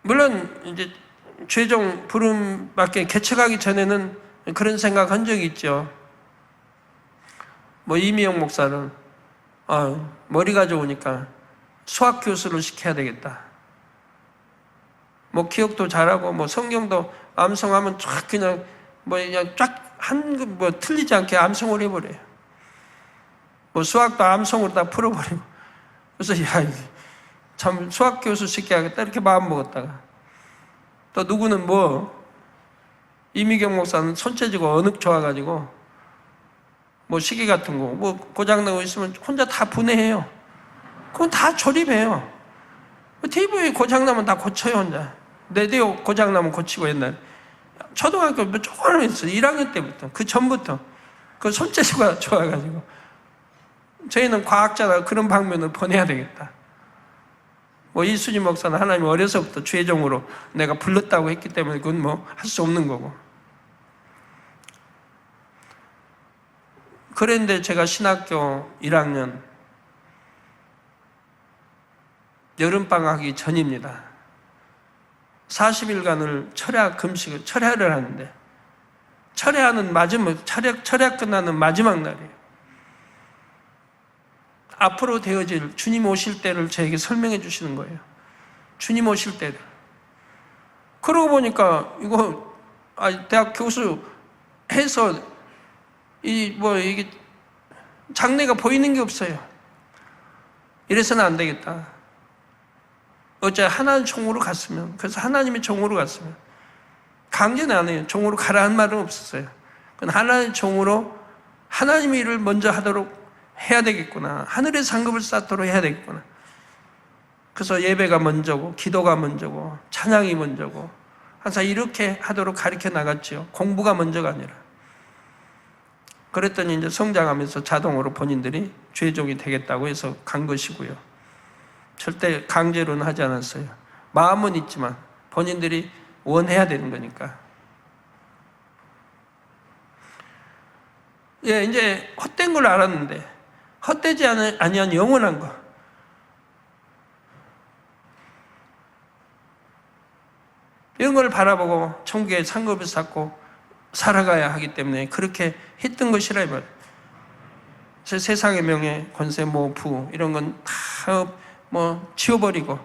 물론 이제 최종 부름밖에 개척하기 전에는 그런 생각한 적이 있죠. 이미영 목사는 머리가 좋으니까 수학 교수를 시켜야 되겠다. 기억도 잘하고 성경도 암송하면 쫙 그냥 틀리지 않게 암송을 해버려요. 수학도 암송으로 다 풀어버리고. 그래서 참 수학 교수 시켜야겠다 이렇게 마음 먹었다가 또 누구는 이미경 목사는 손재주가 어느 좋아가지고 시계 같은 거 고장나고 있으면 혼자 다 분해해요. 그건 다 조립해요. TV 고장나면 다 고쳐요 혼자. 레디오 고장나면 고치고 옛날에 초등학교 조금 했어요. 1학년 때부터 그 전부터 그 손재주가 좋아가지고 저희는 과학자라 그런 방면을 보내야 되겠다. 이수지 목사는 하나님 어려서부터 죄종으로 내가 불렀다고 했기 때문에 그건 할 수 없는 거고. 그런데 제가 신학교 1학년 여름방학이 전입니다. 40일간을 철야를 하는데 철야 끝나는 마지막 날이에요. 앞으로 되어질 주님 오실 때를 저에게 설명해 주시는 거예요. 주님 오실 때를. 그러고 보니까 대학 교수 해서 이게 장래가 보이는 게 없어요. 이래서는 안 되겠다. 어째 하나님 종으로 갔으면, 그래서 하나님의 종으로 갔으면 강제는 안 해요. 종으로 가라는 말은 없었어요. 그건 하나님의 종으로 하나님의 일을 먼저 하도록 해야 되겠구나. 하늘의 상급을 쌓도록 해야 되겠구나. 그래서 예배가 먼저고 기도가 먼저고 찬양이 먼저고 항상 이렇게 하도록 가르쳐 나갔죠. 공부가 먼저가 아니라. 그랬더니 이제 성장하면서 자동으로 본인들이 죄종이 되겠다고 해서 간 것이고요. 절대 강제로는 하지 않았어요. 마음은 있지만 본인들이 원해야 되는 거니까. 이제 헛된 걸 알았는데 헛되지 아니한 영원한 거. 이런 걸 바라보고 천국의 상급을 쌓고 살아가야 하기 때문에 그렇게 했던 것이라 이 말이에요. 세상의 명예, 권세, 부 이런 건 다 지워버리고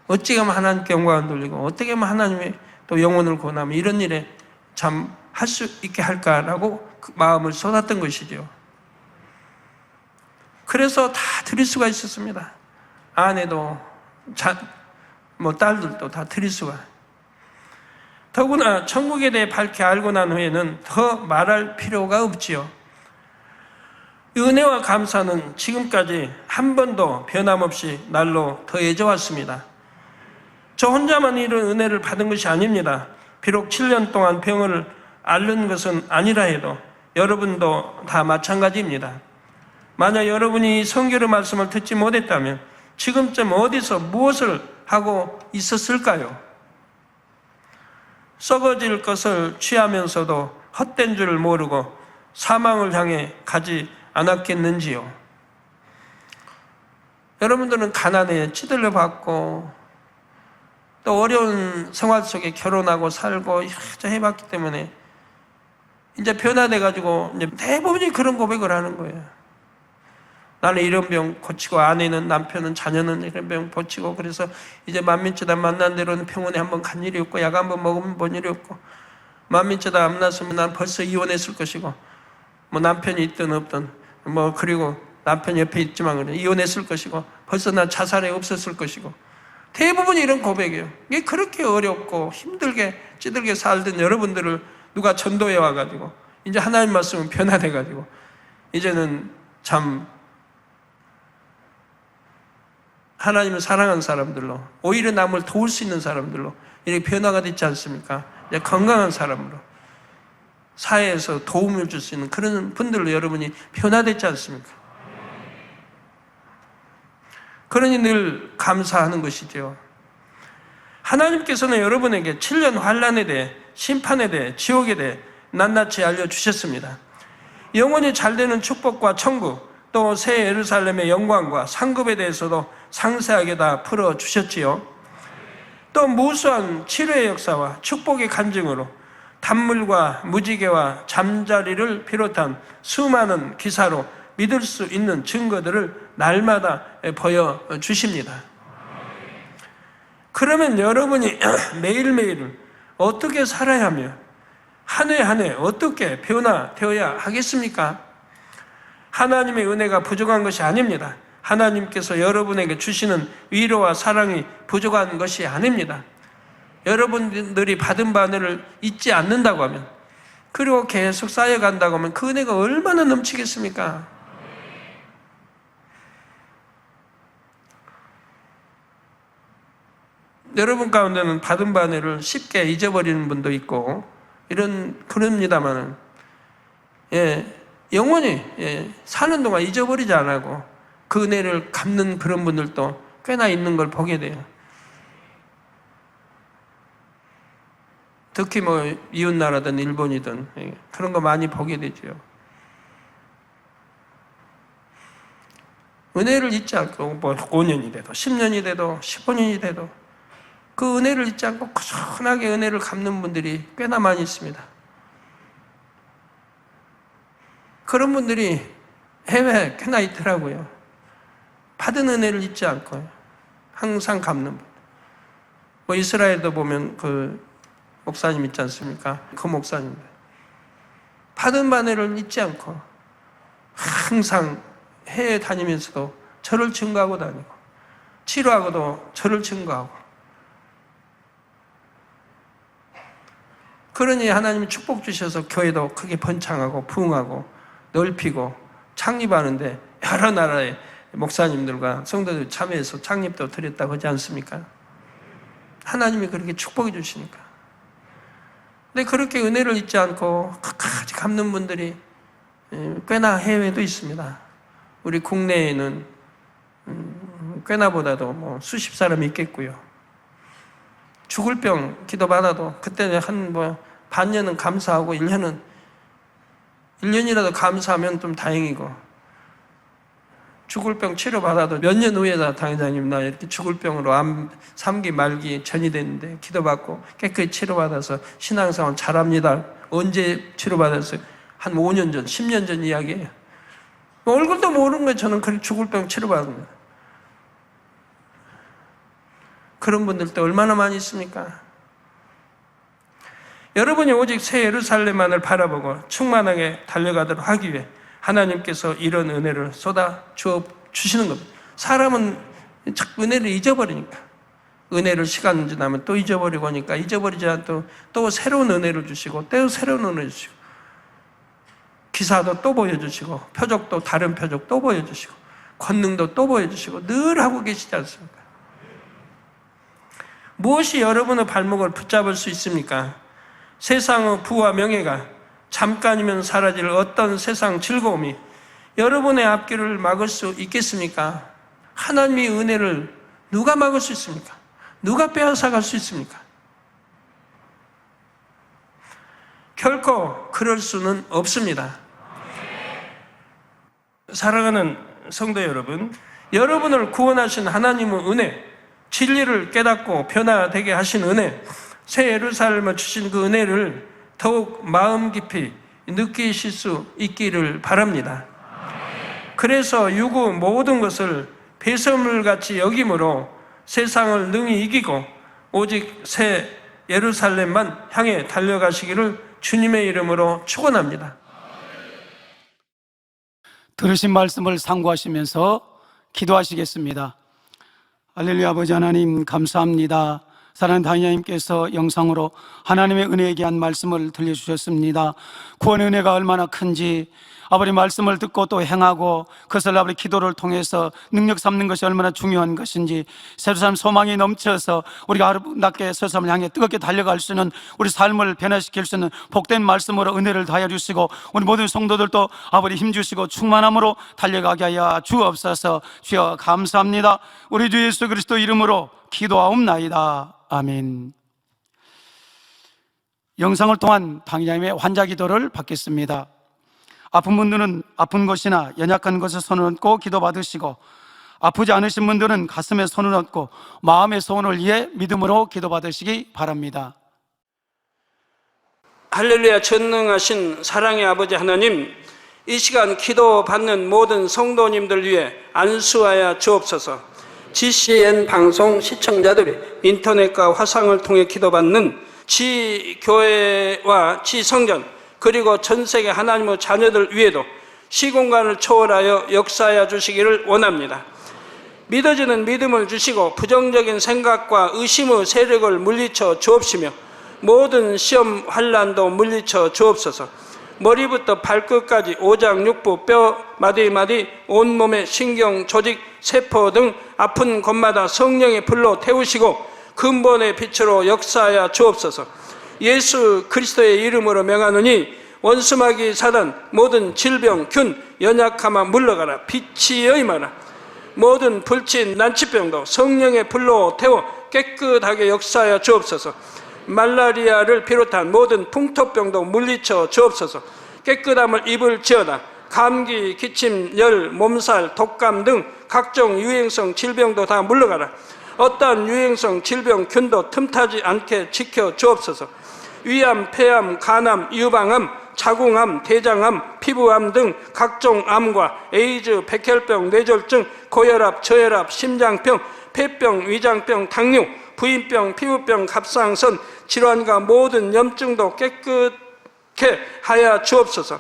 어찌 하면 하나님께 영광을 돌리고 어떻게 하면 하나님의 또 영혼을 구원하면 이런 일에 참 할 수 있게 할까라고 그 마음을 쏟았던 것이죠. 그래서 다 드릴 수가 있었습니다. 아내도 딸들도 다 드릴 수가. 더구나 천국에 대해 밝게 알고 난 후에는 더 말할 필요가 없지요. 은혜와 감사는 지금까지 한 번도 변함없이 날로 더해져 왔습니다. 저 혼자만 이런 은혜를 받은 것이 아닙니다. 비록 7년 동안 병을 앓는 것은 아니라 해도 여러분도 다 마찬가지입니다. 만약 여러분이 성경의 말씀을 듣지 못했다면 지금쯤 어디서 무엇을 하고 있었을까요? 썩어질 것을 취하면서도 헛된 줄 모르고 사망을 향해 가지 않았겠는지요? 여러분들은 가난에 찌들려 받고 또 어려운 생활 속에 결혼하고 살고 해봤기 때문에 이제 변화돼가지고 이제 대부분이 그런 고백을 하는 거예요. 나는 이런 병 고치고, 아내는, 남편은, 자녀는 이런 병 고치고, 그래서 이제 만민초다 만난 대로는 병원에 한번 간 일이 없고, 약 한번 먹으면 본 일이 없고, 만민초다 안 났으면 난 벌써 이혼했을 것이고, 뭐 남편이 있든 없든, 뭐 그리고 남편 옆에 있지만 그래 이혼했을 것이고, 벌써 난 자살에 없었을 것이고, 대부분이 이런 고백이에요. 이게 그렇게 어렵고 힘들게 찌들게 살던 여러분들을 누가 전도해 와가지고 이제 하나님 말씀은 변화돼가지고 이제는 참 하나님을 사랑하는 사람들로, 오히려 남을 도울 수 있는 사람들로 이렇게 변화가 됐지 않습니까? 이제 건강한 사람으로 사회에서 도움을 줄 수 있는 그런 분들로 여러분이 변화됐지 않습니까? 그러니 늘 감사하는 것이죠. 하나님께서는 여러분에게 7년 환난에 대해, 심판에 대해, 지옥에 대해 낱낱이 알려주셨습니다. 영원히 잘되는 축복과 천국, 또 새 예루살렘의 영광과 상급에 대해서도 상세하게 다 풀어주셨지요. 또 무수한 치료의 역사와 축복의 간증으로 단물과 무지개와 잠자리를 비롯한 수많은 기사로 믿을 수 있는 증거들을 날마다 보여주십니다. 그러면 여러분이 매일매일 어떻게 살아야 하며 한 해 한 해 어떻게 변화되어야 하겠습니까? 하나님의 은혜가 부족한 것이 아닙니다. 하나님께서 여러분에게 주시는 위로와 사랑이 부족한 것이 아닙니다. 여러분들이 받은 바늘을 잊지 않는다고 하면, 그리고 계속 쌓여간다고 하면 그 은혜가 얼마나 넘치겠습니까? 여러분 가운데는 받은 바늘을 쉽게 잊어버리는 분도 있고 그럽니다만은, 영원히 사는 동안 잊어버리지 않고 그 은혜를 갚는 그런 분들도 꽤나 있는 걸 보게 돼요. 특히 뭐 이웃나라든 일본이든 그런 거 많이 보게 되죠. 은혜를 잊지 않고 뭐 5년이 돼도 10년이 돼도 15년이 돼도 그 은혜를 잊지 않고 꾸준하게 은혜를 갚는 분들이 꽤나 많이 있습니다. 그런 분들이 해외에 꽤나 있더라고요. 받은 은혜를 잊지 않고 항상 갚는 분. 뭐 이스라엘도 보면 그 목사님 있지 않습니까? 그 목사님들. 받은 바늘을 잊지 않고 항상 해외 다니면서도 절을 증거하고 다니고, 치료하고도 절을 증거하고. 그러니 하나님이 축복 주셔서 교회도 크게 번창하고 부흥하고 넓히고 창립하는데 여러 나라의 목사님들과 성도들 참여해서 창립도 드렸다고 하지 않습니까? 하나님이 그렇게 축복해 주시니까. 근데 그렇게 은혜를 잊지 않고 끝까지 갚는 분들이 꽤나 해외에도 있습니다. 우리 국내에는 꽤나보다도 뭐 수십 사람이 있겠고요. 죽을 병 기도받아도 그때는 한 반년은 감사하고 1년이라도 감사하면 좀 다행이고, 죽을 병 치료받아도 몇 년 후에 당회장님 나 이렇게 죽을 병으로 암 3기 말기 전이 됐는데 기도받고 깨끗이 치료받아서 신앙생활 잘합니다. 언제 치료받았어요? 한 5년 전, 10년 전 이야기예요. 얼굴도 모르는 거예요. 저는 그렇게 죽을 병 치료받습니다. 그런 분들도 얼마나 많이 있습니까? 여러분이 오직 새 예루살렘만을 바라보고 충만하게 달려가도록 하기 위해 하나님께서 이런 은혜를 쏟아 주시는 겁니다. 사람은 자꾸 은혜를 잊어버리니까, 은혜를 시간 지나면 또 잊어버리고 하니까 잊어버리지 않고 또 새로운 은혜를 주시고 또 새로운 은혜를 주시고, 기사도 또 보여주시고 표적도 다른 표적 또 보여주시고 권능도 또 보여주시고 늘 하고 계시지 않습니까? 무엇이 여러분의 발목을 붙잡을 수 있습니까? 세상의 부와 명예가 잠깐이면 사라질 어떤 세상 즐거움이 여러분의 앞길을 막을 수 있겠습니까? 하나님의 은혜를 누가 막을 수 있습니까? 누가 빼앗아갈 수 있습니까? 결코 그럴 수는 없습니다. 사랑하는 성도 여러분, 여러분을 구원하신 하나님의 은혜, 진리를 깨닫고 변화되게 하신 은혜, 새 예루살렘을 주신 그 은혜를 더욱 마음 깊이 느끼실 수 있기를 바랍니다. 그래서 유구 모든 것을 배설물같이 여김으로 세상을 능히 이기고 오직 새 예루살렘만 향해 달려가시기를 주님의 이름으로 축원합니다. 들으신 말씀을 상고하시면서 기도하시겠습니다. 할렐루야. 아버지 하나님 감사합니다. 사랑하는 다니엘님께서 영상으로 하나님의 은혜에 대한 말씀을 들려주셨습니다. 구원의 은혜가 얼마나 큰지, 아버지 말씀을 듣고 또 행하고 그것을 아버지 기도를 통해서 능력 삼는 것이 얼마나 중요한 것인지, 새로운 소망이 넘쳐서 우리가 아름답게 세상을 향해 뜨겁게 달려갈 수 있는, 우리 삶을 변화시킬 수 있는 복된 말씀으로 은혜를 다해 주시고, 우리 모든 성도들도 아버지 힘주시고 충만함으로 달려가게 하여 주옵소서. 주여 감사합니다. 우리 주 예수 그리스도 이름으로 기도하옵나이다. 아멘. 영상을 통한 당의자님의 환자 기도를 받겠습니다. 아픈 분들은 아픈 곳이나 연약한 곳에 손을 얹고 기도받으시고, 아프지 않으신 분들은 가슴에 손을 얹고 마음의 소원을 위해 믿음으로 기도받으시기 바랍니다. 할렐루야. 전능하신 사랑의 아버지 하나님, 이 시간 기도받는 모든 성도님들 위해 안수하여 주옵소서. GCN 방송 시청자들이 인터넷과 화상을 통해 기도받는 지교회와 지성전, 그리고 전 세계 하나님의 자녀들 위에도 시공간을 초월하여 역사하여 주시기를 원합니다. 믿어지는 믿음을 주시고 부정적인 생각과 의심의 세력을 물리쳐 주옵시며 모든 시험 환난도 물리쳐 주옵소서. 머리부터 발끝까지 오장 육부 뼈 마디마디 온몸의 신경 조직 세포 등 아픈 곳마다 성령의 불로 태우시고 근본의 빛으로 역사하여 주옵소서. 예수 그리스도의 이름으로 명하노니 원수마귀 사단 모든 질병 균 연약함아 물러가라. 빛이 여임하라. 모든 불친 난치병도 성령의 불로 태워 깨끗하게 역사하여 주옵소서. 말라리아를 비롯한 모든 풍토병도 물리쳐 주옵소서. 깨끗함을 입을지어다. 감기, 기침, 열, 몸살, 독감 등 각종 유행성 질병도 다 물러가라. 어떠한 유행성 질병 균도 틈타지 않게 지켜 주옵소서. 위암, 폐암, 간암, 유방암, 자궁암, 대장암, 피부암 등 각종 암과 에이즈, 백혈병, 뇌졸중, 고혈압, 저혈압, 심장병, 폐병, 위장병, 당뇨, 부인병, 피부병, 갑상선 질환과 모든 염증도 깨끗게 하여 주옵소서.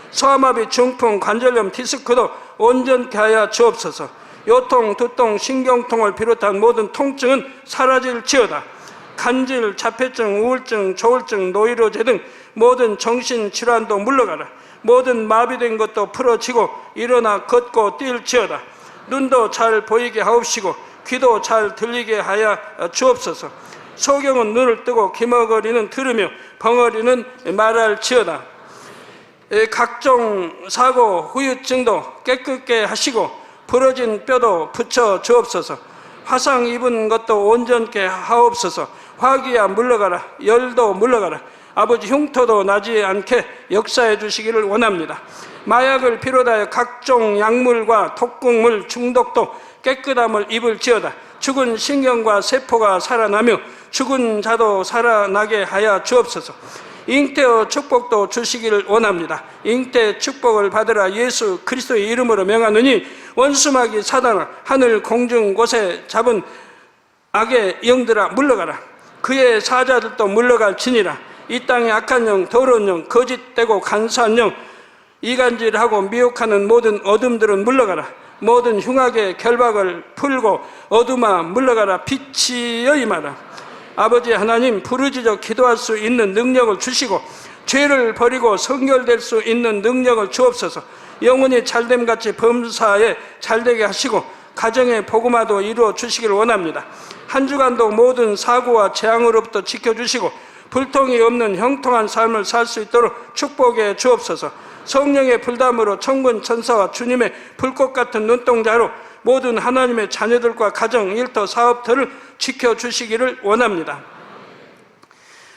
소아마비, 중풍, 관절염, 디스크도 온전케 하여 주옵소서. 요통, 두통, 신경통을 비롯한 모든 통증은 사라질지어다. 간질, 자폐증, 우울증, 조울증, 노이로제 등 모든 정신질환도 물러가라. 모든 마비된 것도 풀어지고 일어나 걷고 뛸지어다. 눈도 잘 보이게 하옵시고 귀도 잘 들리게 하여 주옵소서. 소경은 눈을 뜨고 기머거리는 들으며 벙어리는 말할지어다. 각종 사고, 후유증도 깨끗게 하시고 부러진 뼈도 붙여 주옵소서. 화상 입은 것도 온전케 하옵소서. 화기야 물러가라. 열도 물러가라. 아버지 흉터도 나지 않게 역사해 주시기를 원합니다. 마약을 비롯하여 각종 약물과 독극물 중독도 깨끗함을 입을지어다. 죽은 신경과 세포가 살아나며 죽은 자도 살아나게 하여 주옵소서. 잉태의 축복도 주시기를 원합니다. 잉태 축복을 받으라. 예수 그리스도의 이름으로 명하노니 원수마귀 사단아 하늘 공중 곳에 잡은 악의 영들아 물러가라. 그의 사자들도 물러갈지니라. 이 땅의 악한 영, 더러운 영, 거짓되고 간사한 영, 이간질하고 미혹하는 모든 어둠들은 물러가라. 모든 흉악의 결박을 풀고 어둠아 물러가라. 빛이 여임하라. 아버지 하나님, 부르짖어 기도할 수 있는 능력을 주시고 죄를 버리고 성결될 수 있는 능력을 주옵소서. 영혼이 잘됨같이 범사에 잘되게 하시고 가정의 복음화도 이루어 주시기를 원합니다. 한 주간도 모든 사고와 재앙으로부터 지켜주시고 불통이 없는 형통한 삶을 살 수 있도록 축복해 주옵소서. 성령의 불담으로 천군 천사와 주님의 불꽃 같은 눈동자로 모든 하나님의 자녀들과 가정, 일터, 사업터를 지켜주시기를 원합니다.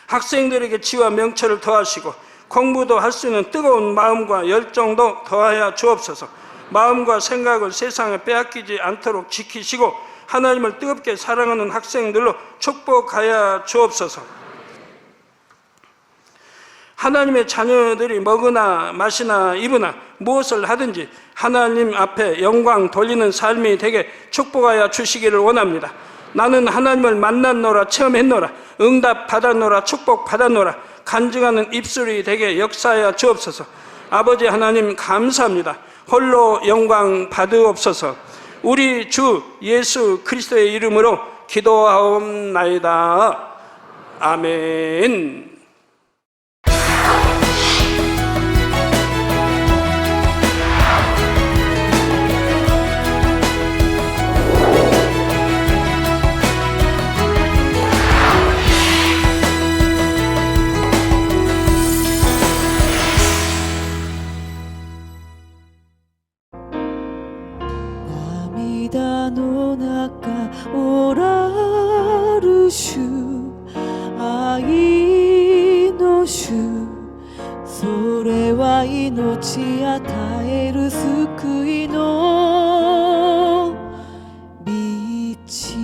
학생들에게 지와 명철을 더하시고 공부도 할 수 있는 뜨거운 마음과 열정도 더하여 주옵소서. 마음과 생각을 세상에 빼앗기지 않도록 지키시고 하나님을 뜨겁게 사랑하는 학생들로 축복하여 주옵소서. 하나님의 자녀들이 먹으나 마시나 입으나 무엇을 하든지 하나님 앞에 영광 돌리는 삶이 되게 축복하여 주시기를 원합니다. 나는 하나님을 만났노라, 체험했노라, 응답 받았노라, 축복 받았노라, 간증하는 입술이 되게 역사하여 주옵소서. 아버지 하나님 감사합니다. 홀로 영광 받으옵소서. 우리 주 예수 그리스도의 이름으로 기도하옵나이다. 아멘.涙の中おらる主、愛の主、それは命与える救いの道。